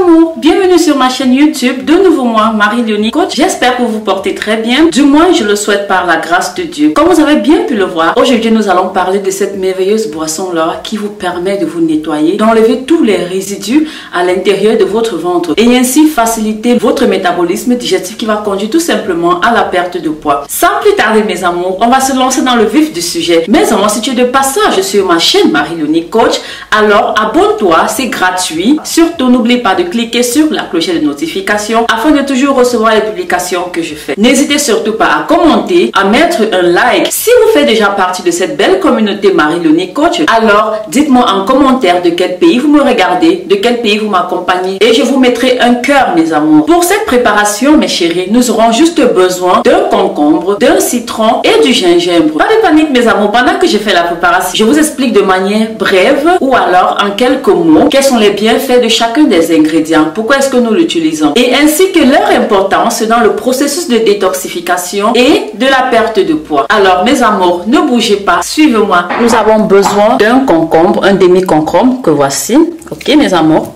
amours, bienvenue sur ma chaîne YouTube. De nouveau moi, Marie-Léonie Coach. J'espère que vous vous portez très bien. Du moins, je le souhaite par la grâce de Dieu. Comme vous avez bien pu le voir, aujourd'hui nous allons parler de cette merveilleuse boisson-là qui vous permet de vous nettoyer, d'enlever tous les résidus à l'intérieur de votre ventre et ainsi faciliter votre métabolisme digestif qui va conduire tout simplement à la perte de poids. Sans plus tarder mes amours, on va se lancer dans le vif du sujet. Mes amours, si tu es de passage sur ma chaîne Marie-Léonie Coach, alors abonne-toi, c'est gratuit. Surtout, n'oublie pas de cliquer sur la cloche de notification afin de toujours recevoir les publications que je fais. N'hésitez surtout pas à commenter, à mettre un like. Si vous faites déjà partie de cette belle communauté Marie-Léonie Coach, alors dites-moi en commentaire de quel pays vous me regardez, de quel pays vous m'accompagnez et je vous mettrai un cœur mes amours. Pour cette préparation mes chéris, nous aurons juste besoin d'un concombre, d'un citron et du gingembre. Pas de panique mes amours, pendant que je fais la préparation, je vous explique de manière brève ou alors en quelques mots quels sont les bienfaits de chacun des ingrédients, pourquoi est-ce que nous l'utilisons et ainsi que leur importance dans le processus de détoxification et de la perte de poids. Alors mes amours, ne bougez pas, suivez-moi. Nous avons besoin d'un concombre, un demi-concombre que voici, ok mes amours,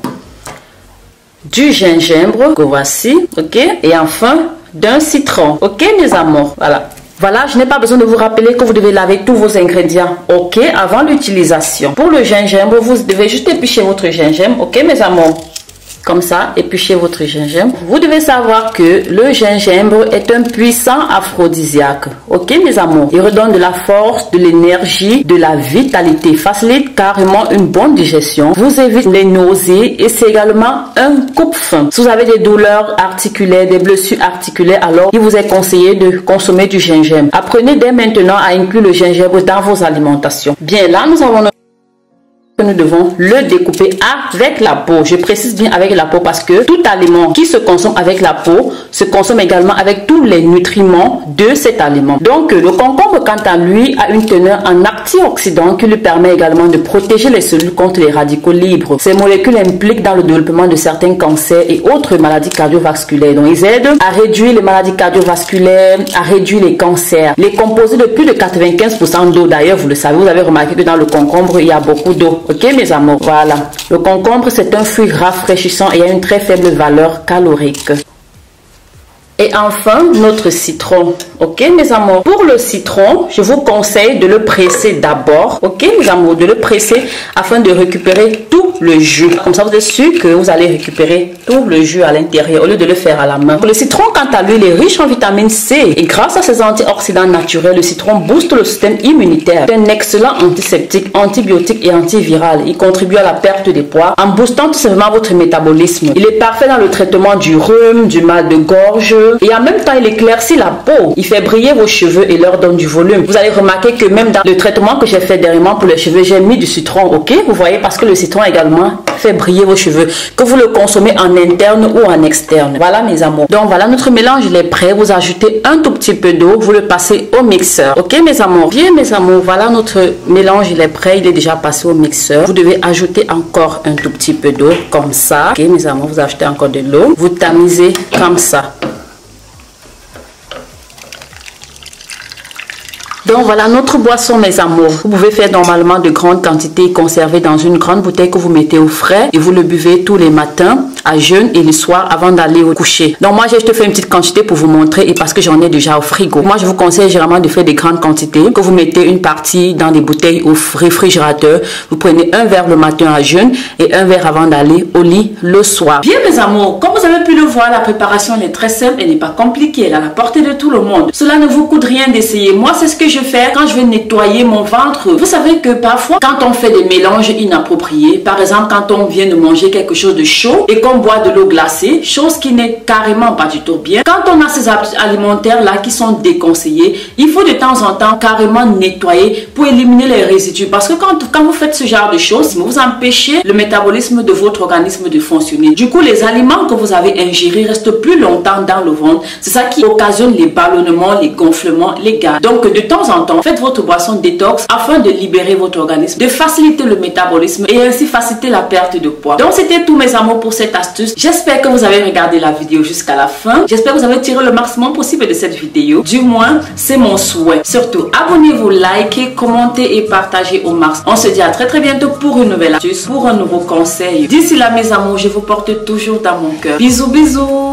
du gingembre que voici, ok, et enfin d'un citron, ok mes amours, voilà. Voilà, je n'ai pas besoin de vous rappeler que vous devez laver tous vos ingrédients, ok, avant l'utilisation. Pour le gingembre, vous devez juste éplucher votre gingembre, ok mes amours. Comme ça, épluchez votre gingembre. Vous devez savoir que le gingembre est un puissant aphrodisiaque. Ok mes amours? Il redonne de la force, de l'énergie, de la vitalité, facilite carrément une bonne digestion, vous évite les nausées et c'est également un coupe-faim. Si vous avez des douleurs articulaires, des blessures articulaires, alors il vous est conseillé de consommer du gingembre. Apprenez dès maintenant à inclure le gingembre dans vos alimentations. Bien là, nous avons que nous devons le découper avec la peau. Je précise bien avec la peau parce que tout aliment qui se consomme avec la peau se consomme également avec tous les nutriments de cet aliment. Donc le concombre quant à lui a une teneur en antioxydant qui lui permet également de protéger les cellules contre les radicaux libres. Ces molécules impliquent dans le développement de certains cancers et autres maladies cardiovasculaires. Donc ils aident à réduire les maladies cardiovasculaires, à réduire les cancers. Les composés de plus de 95% d'eau, d'ailleurs vous le savez, vous avez remarqué que dans le concombre il y a beaucoup d'eau. Ok mes amours, voilà. Le concombre c'est un fruit rafraîchissant et a une très faible valeur calorique. Et enfin, notre citron. Ok, mes amours. Pour le citron, je vous conseille de le presser d'abord. Ok, mes amours, de le presser afin de récupérer tout le jus. Comme ça, vous êtes sûr que vous allez récupérer tout le jus à l'intérieur au lieu de le faire à la main. Le citron, quant à lui, il est riche en vitamine C. Et grâce à ses antioxydants naturels, le citron booste le système immunitaire. C'est un excellent antiseptique, antibiotique et antiviral. Il contribue à la perte des poids en boostant tout simplement votre métabolisme. Il est parfait dans le traitement du rhume, du mal de gorge. Et en même temps, il éclaircit la peau. Il fait briller vos cheveux et leur donne du volume. Vous allez remarquer que même dans le traitement que j'ai fait dernièrement pour les cheveux, j'ai mis du citron, ok? Vous voyez, parce que le citron également fait briller vos cheveux. Que vous le consommez en interne ou en externe. Voilà mes amours. Donc voilà, notre mélange il est prêt. Vous ajoutez un tout petit peu d'eau. Vous le passez au mixeur. Ok mes amours? Bien mes amours, voilà notre mélange il est prêt. Il est déjà passé au mixeur. Vous devez ajouter encore un tout petit peu d'eau comme ça. Ok mes amours, vous ajoutez encore de l'eau. Vous tamisez comme ça. Donc voilà notre boisson mes amours. Vous pouvez faire normalement de grandes quantités conservées dans une grande bouteille que vous mettez au frais et vous le buvez tous les matins à jeûne et le soir avant d'aller au coucher. Donc moi je te fais une petite quantité pour vous montrer et parce que j'en ai déjà au frigo. Moi je vous conseille généralement de faire des grandes quantités, que vous mettez une partie dans des bouteilles au réfrigérateur. Vous prenez un verre le matin à jeûne et un verre avant d'aller au lit le soir. Bien mes amours, comme vous avez pu le voir, la préparation elle est très simple, elle n'est pas compliquée, elle est à la portée de tout le monde. Cela ne vous coûte rien d'essayer. Moi c'est ce que je fais quand je vais nettoyer mon ventre. Vous savez que parfois quand on fait des mélanges inappropriés, par exemple quand on vient de manger quelque chose de chaud et qu'on boit de l'eau glacée, chose qui n'est carrément pas du tout bien, quand on a ces habitudes alimentaires là qui sont déconseillées, il faut de temps en temps carrément nettoyer pour éliminer les résidus parce que quand vous faites ce genre de choses, vous empêchez le métabolisme de votre organisme de fonctionner. Du coup les aliments que vous avez ingéré reste plus longtemps dans le ventre. C'est ça qui occasionne les ballonnements, les gonflements, les gaz. Donc de temps en temps, faites votre boisson détox afin de libérer votre organisme, de faciliter le métabolisme et ainsi faciliter la perte de poids. Donc c'était tout mes amours pour cette astuce. J'espère que vous avez regardé la vidéo jusqu'à la fin. J'espère que vous avez tiré le maximum possible de cette vidéo. Du moins, c'est mon souhait. Surtout, abonnez-vous, likez, commentez et partagez au max. On se dit à très bientôt pour une nouvelle astuce, pour un nouveau conseil. D'ici là mes amours, je vous porte toujours dans mon cœur. Bisous, bisous.